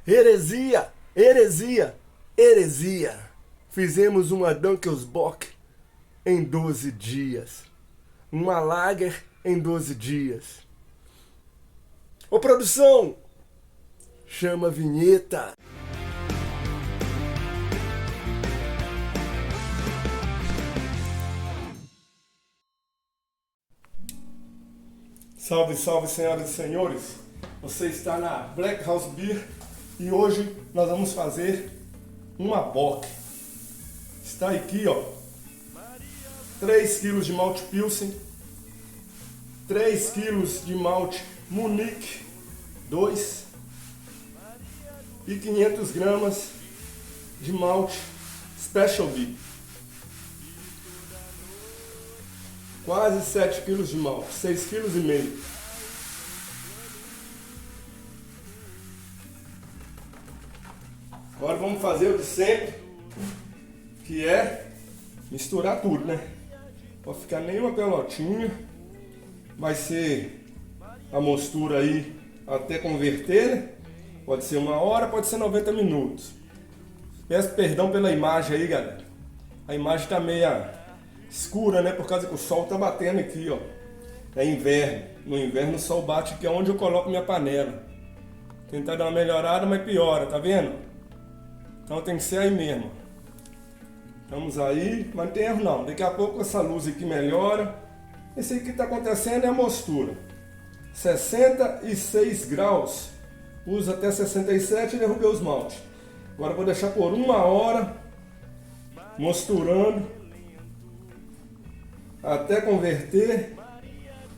Heresia, heresia, heresia. Fizemos uma Dunkelsbock em 12 dias. Uma Lager em 12 dias. Ô produção, chama a vinheta. Salve, salve, senhoras e senhores. Você está na Black House Beer e hoje nós vamos fazer uma bock. Está aqui, ó, 3 kg de malte Pilsen, 3 kg de malte Munich 2 e 500 gramas de malte Special B. Quase 7 kg de malte, 6,5 kg. Agora vamos fazer o de sempre, que é misturar tudo, né? Pode ficar nem uma pelotinha, vai ser a mostura aí até converter, né? Pode ser 1 hora, pode ser 90 minutos. Peço perdão pela imagem aí, galera. A imagem tá meia escura, né? Por causa que o sol tá batendo aqui, ó. É inverno. No inverno o sol bate aqui onde eu coloco minha panela. Tentar dar uma melhorada, mas piora, tá vendo? Então tem que ser aí mesmo. Estamos aí, mas não tem erro não. Daqui a pouco essa luz aqui melhora. Esse aí que está acontecendo é a mostura. 66 graus. Usa até 67 e derrubei os maltes. Agora vou deixar por 1 hora mosturando até converter.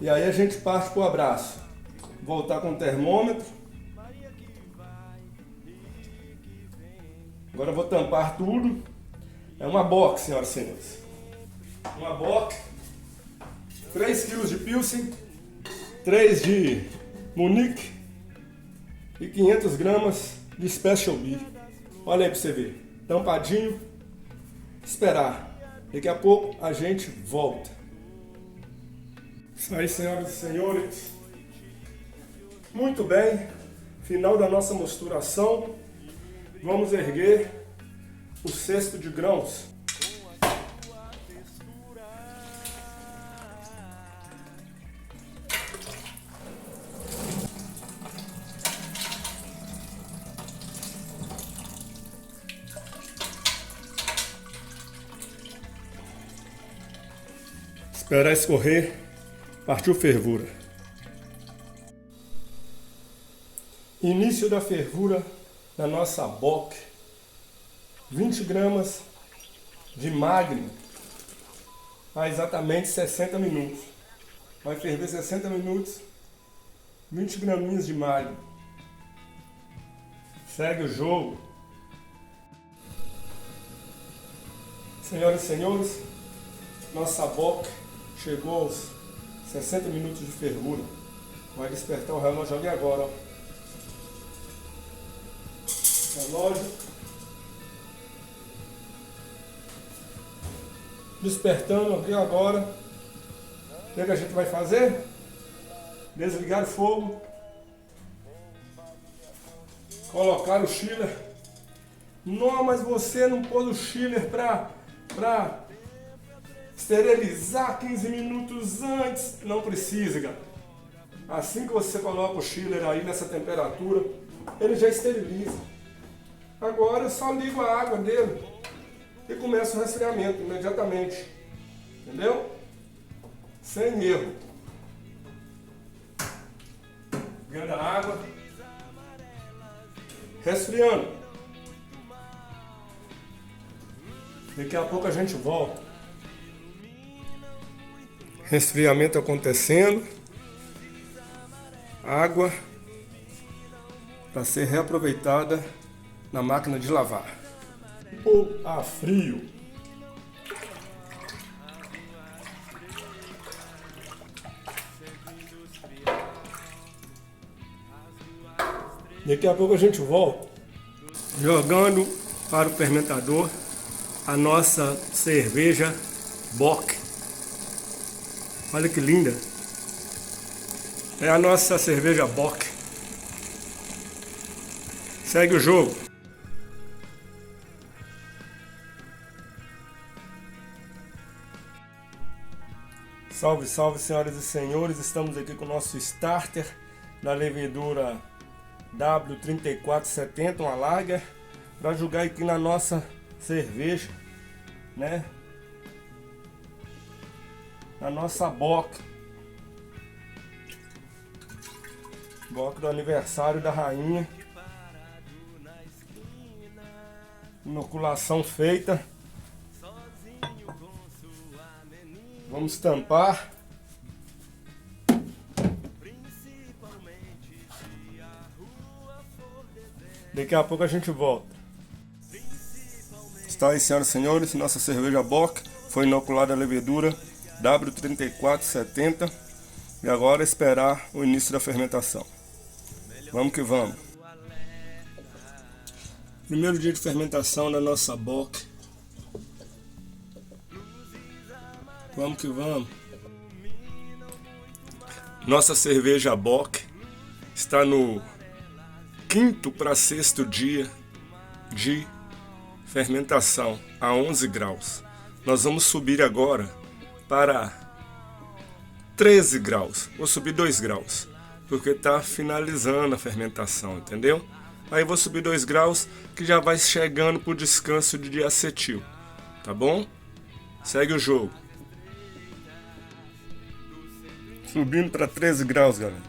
E aí a gente parte pro abraço. Voltar com o termômetro. Agora eu vou tampar tudo. É uma bock, senhoras e senhores. Uma bock. 3 kg de Pilsen, 3 de Munich e 500 gramas de Special B. Olha aí pra você ver. Tampadinho. Esperar. Daqui a pouco a gente volta. Isso aí, senhoras e senhores. Muito bem. Final da nossa mosturação. Vamos erguer o cesto de grãos. Esperar escorrer, partiu fervura. Início da fervura da nossa bock. 20 gramas de Magnum a exatamente 60 minutos. Vai ferver 60 minutos, 20 graminhas de Magnum. Segue o jogo. Senhoras e senhores, nossa bock chegou aos 60 minutos de fervura. Vai despertar o relógio ali agora, ó. Relógio. Despertando aqui agora. O que a gente vai fazer? Desligar o fogo. Colocar o chiller. Não, mas você não pôs o chiller pra esterilizar 15 minutos antes. Não precisa, galera. Assim que você coloca o chiller aí nessa temperatura, ele já esteriliza. Agora eu só ligo a água dele e começa o resfriamento imediatamente. Entendeu? Sem erro. Ligando a água. Resfriando. Daqui a pouco a gente volta. Resfriamento acontecendo. Água para ser reaproveitada na máquina de lavar. Ou a frio. Daqui a pouco a gente volta. Jogando para o fermentador a nossa cerveja Bock. Olha que linda. É a nossa cerveja Bock. Segue o jogo. Salve, salve, senhoras e senhores. Estamos aqui com o nosso starter da levedura W3470, uma lager, para jogar aqui na nossa cerveja, né? Na nossa bock do aniversário da rainha. Inoculação feita. Vamos tampar. Daqui a pouco a gente volta. Está aí, senhoras e senhores, nossa cerveja bock foi inoculada a levedura W3470 e agora esperar o início da fermentação. Vamos que vamos. Primeiro dia de fermentação da nossa bock. Vamos que vamos. Nossa cerveja bock está no 5º para 6º dia de fermentação a 11 graus. Nós vamos subir agora para 13 graus. Vou subir 2 graus, porque está finalizando a fermentação, entendeu? Aí vou subir 2 graus, que já vai chegando para o descanso de diacetil, tá bom? Segue o jogo. Subindo para 13 graus, galera.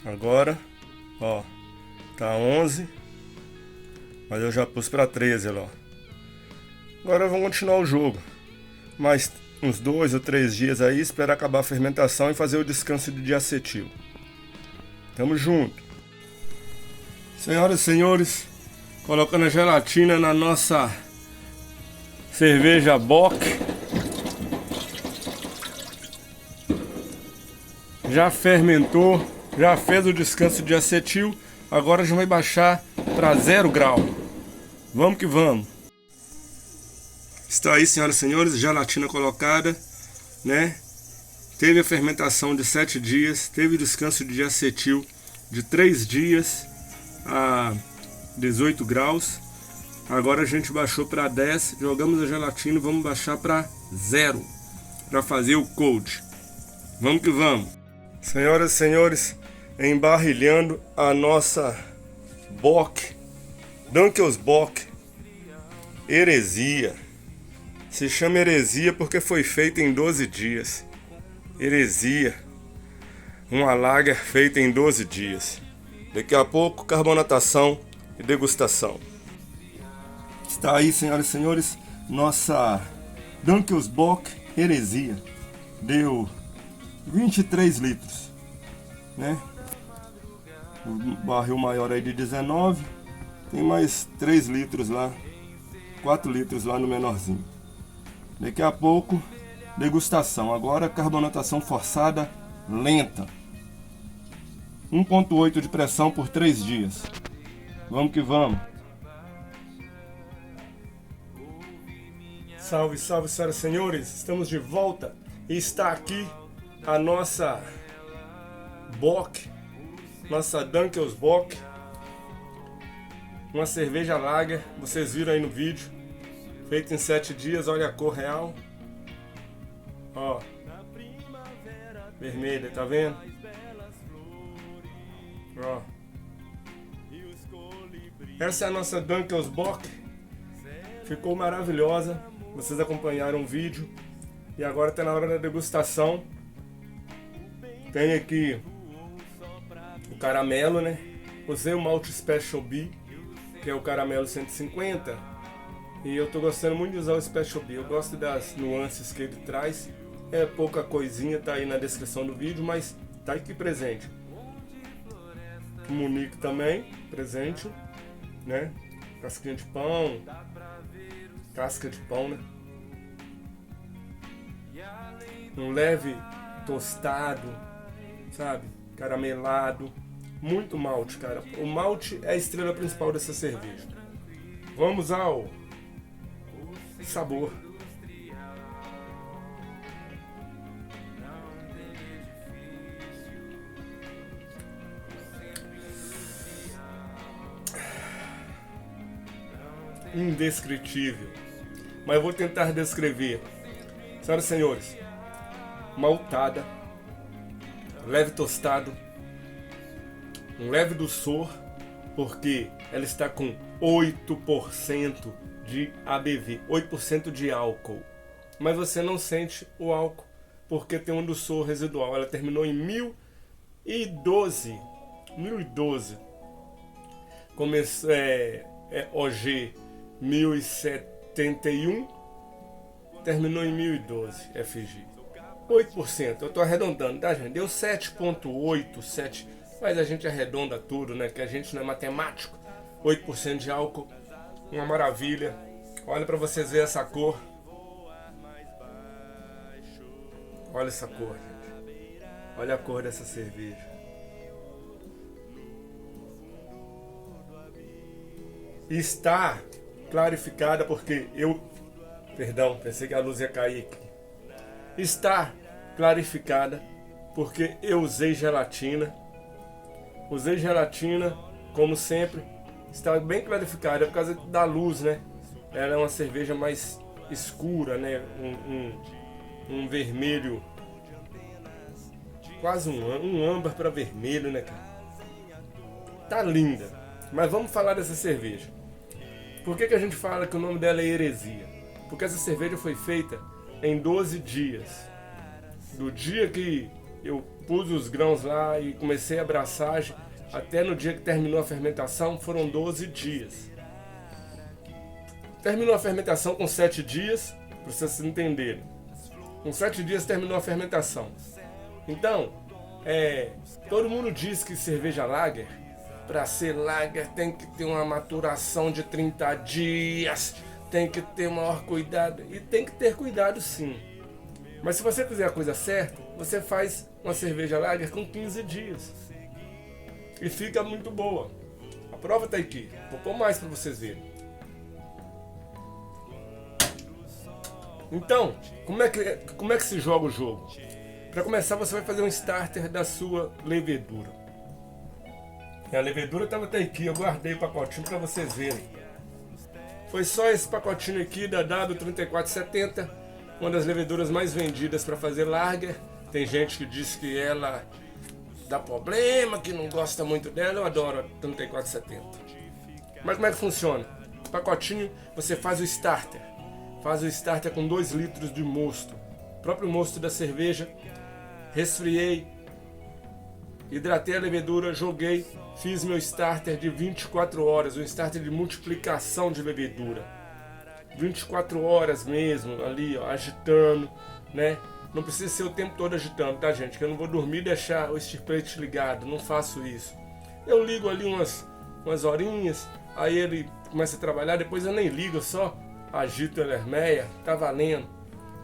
Agora, ó, tá 11, mas eu já pus para 13, ó. Agora vamos continuar o jogo. Mais uns 2 ou 3 dias aí, esperar acabar a fermentação e fazer o descanso de diacetil. Tamo junto. Senhoras e senhores, colocando a gelatina na nossa cerveja bock. Já fermentou, já fez o descanso de acetil. Agora já vai baixar para 0 grau. Vamos que vamos. Está aí, senhoras e senhores, gelatina colocada, né? Teve a fermentação de 7 dias, teve o descanso de diacetil de 3 dias a 18 graus. Agora a gente baixou para 10, jogamos a gelatina e vamos baixar para 0 para fazer o cold. Vamos que vamos. Senhoras e senhores, embarrilhando a nossa bock, Dunkels Bock Heresia. Se chama heresia porque foi feita em 12 dias. Heresia, uma lager feita em 12 dias. Daqui a pouco, carbonatação e degustação. Está aí, senhoras e senhores, nossa Dunkels Bock Heresia. Deu 23 litros, né? O barril maior aí de 19, tem mais 3 litros lá, 4 litros lá no menorzinho. Daqui a pouco, degustação. Agora, carbonatação forçada lenta. 1,8 de pressão por 3 dias. Vamos que vamos. Salve, salve, senhoras e senhores. Estamos de volta e está aqui a nossa bock, nossa Dunkels Bock. Uma cerveja lager, vocês viram aí no vídeo. Feito em 7 dias, olha a cor real. Ó, vermelha, tá vendo? Ó. Essa é a nossa Dunkels Bock. Ficou maravilhosa. Vocês acompanharam o vídeo. E agora tá na hora da degustação. Tem aqui o caramelo, né? Usei o Malt Special B, que é o caramelo 150. E eu tô gostando muito de usar o Special B. Eu gosto das nuances que ele traz. É pouca coisinha, tá aí na descrição do vídeo, mas tá aqui presente. O Munique também, presente, né? Casquinha de pão. Casca de pão, né? Um leve tostado, sabe? Caramelado. Muito malte, cara. O malte é a estrela principal dessa cerveja. Vamos ao sabor. indescritível. Mas eu vou tentar descrever. Senhoras e senhores, maltada, leve tostado, um leve doçor, porque ela está com 8% de ABV, 8% de álcool. Mas você não sente o álcool, porque tem um doçor residual. Ela terminou em 1012. Começou, OG 1071, terminou em 1012, FG. 8%, eu estou arredondando, tá, gente? Deu 7,8, 7, mas a gente arredonda tudo, né? Que a gente não é matemático. 8% de álcool, uma maravilha. Olha para vocês verem essa cor. Olha essa cor, gente. Olha a cor dessa cerveja. Está clarificada porque Perdão, pensei que a luz ia cair aqui. Está clarificada porque eu usei gelatina. Usei gelatina, como sempre. Está bem clarificada, é por causa da luz, né? Ela é uma cerveja mais escura, né? Um vermelho, quase um âmbar para vermelho, né, cara? Tá linda. Mas vamos falar dessa cerveja. Por que a gente fala que o nome dela é heresia? Porque essa cerveja foi feita em 12 dias. Do dia que eu pus os grãos lá e comecei a abraçagem, até no dia que terminou a fermentação, foram 12 dias. Terminou a fermentação com 7 dias, para vocês entenderem. Com 7 dias terminou a fermentação. Então, todo mundo diz que cerveja lager, para ser lager tem que ter uma maturação de 30 dias, tem que ter maior cuidado, e tem que ter cuidado sim. Mas se você fizer a coisa certa, você faz uma cerveja lager com 15 dias. E fica muito boa. A prova tá aqui. Vou pôr mais para vocês verem. Então, como é que se joga o jogo? Para começar, você vai fazer um starter da sua levedura. E a levedura estava até aqui, eu guardei o pacotinho para vocês verem. Foi só esse pacotinho aqui da W3470, uma das leveduras mais vendidas para fazer lager. Tem gente que diz que ela dá problema, que não gosta muito dela. Eu adoro a 3470. Mas como é que funciona? O pacotinho, você faz o starter. Faz o starter com 2 litros de mosto. O próprio mosto da cerveja. Resfriei. Hidratei a levedura, joguei. Fiz meu starter de 24 horas. Um starter de multiplicação de levedura. 24 horas mesmo, ali, ó, agitando, né? Não precisa ser o tempo todo agitando, tá, gente? Que eu não vou dormir e deixar o stir plate ligado. Não faço isso. Eu ligo ali umas horinhas. Aí ele começa a trabalhar. Depois eu nem ligo, eu só agito a hermeia. Tá valendo.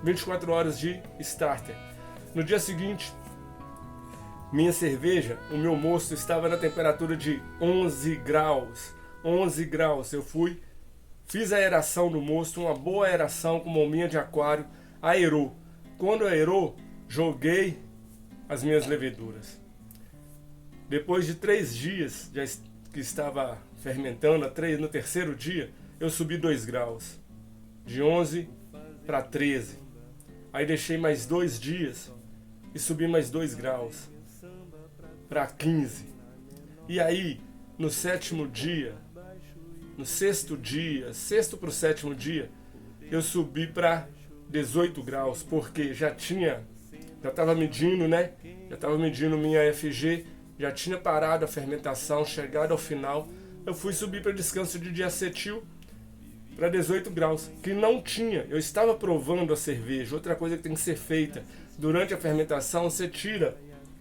24 horas de starter. No dia seguinte, minha cerveja, o meu mosto estava na temperatura de 11 graus. 11 graus. Eu fiz a aeração do mosto, uma boa aeração com bombinha de aquário. Aerou. Quando aerou, joguei as minhas leveduras. Depois de 3 dias que estava fermentando, no terceiro dia, eu subi 2 graus. De 11 para 13. Aí deixei mais 2 dias e subi mais 2 graus. Para 15. E aí, no 7º dia, no 6º dia, 6º para o 7º dia, eu subi para 18 graus, porque já estava medindo, né? Já estava medindo minha FG, já tinha parado a fermentação, chegado ao final. Eu fui subir para descanso de diacetil para 18 graus, que não tinha. Eu estava provando a cerveja. Outra coisa que tem que ser feita durante a fermentação, você tira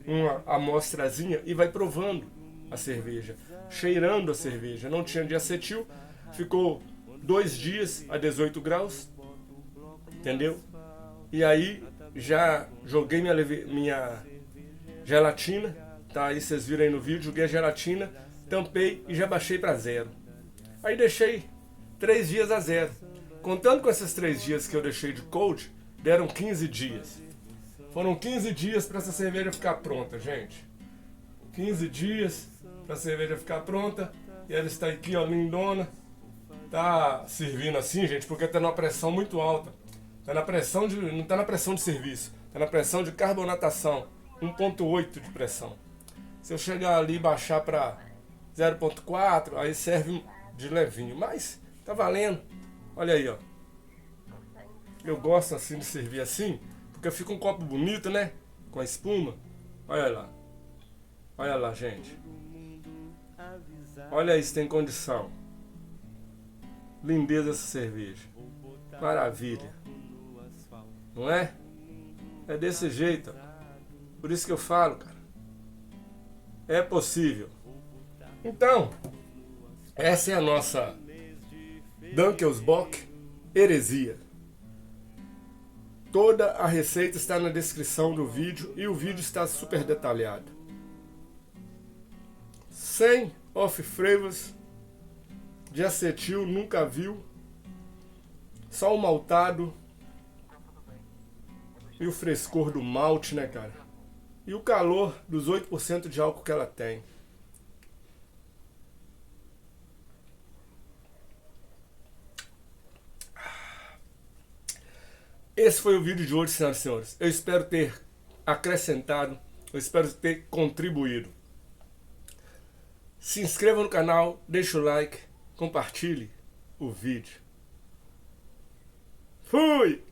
uma amostrazinha e vai provando a cerveja, cheirando a cerveja. Não tinha diacetil, ficou 2 dias a 18 graus. Entendeu? E aí já joguei minha gelatina, tá? Aí vocês viram aí no vídeo, joguei a gelatina, tampei e já baixei para 0. Aí deixei 3 dias a 0. Contando com esses 3 dias que eu deixei de cold, deram 15 dias. Foram 15 dias para essa cerveja ficar pronta, gente. 15 dias para a cerveja ficar pronta. E ela está aqui, ó, lindona. tá servindo assim, gente, porque tá numa pressão muito alta. Tá na pressão de, não tá na pressão de serviço, tá na pressão de carbonatação, 1,8 de pressão. Se eu chegar ali e baixar para 0,4, aí serve de levinho, mas tá valendo. Olha aí, ó. Eu gosto assim de servir assim, porque fica um copo bonito, né? Com a espuma. Olha lá. Olha lá, gente. Olha aí se tem condição. Lindeza essa cerveja. Maravilha. Não é? É desse jeito. Por isso que eu falo, cara. É possível. Então, essa é a nossa Dunkelsbock Heresia. Toda a receita está na descrição do vídeo e o vídeo está super detalhado. 100 off flavors de acetil, nunca viu. Só o maltado e o frescor do malte, né, cara? E o calor dos 8% de álcool que ela tem. Esse foi o vídeo de hoje, senhoras e senhores. Eu espero ter acrescentado, eu espero ter contribuído. Se inscreva no canal, deixa o like, compartilhe o vídeo. Fui!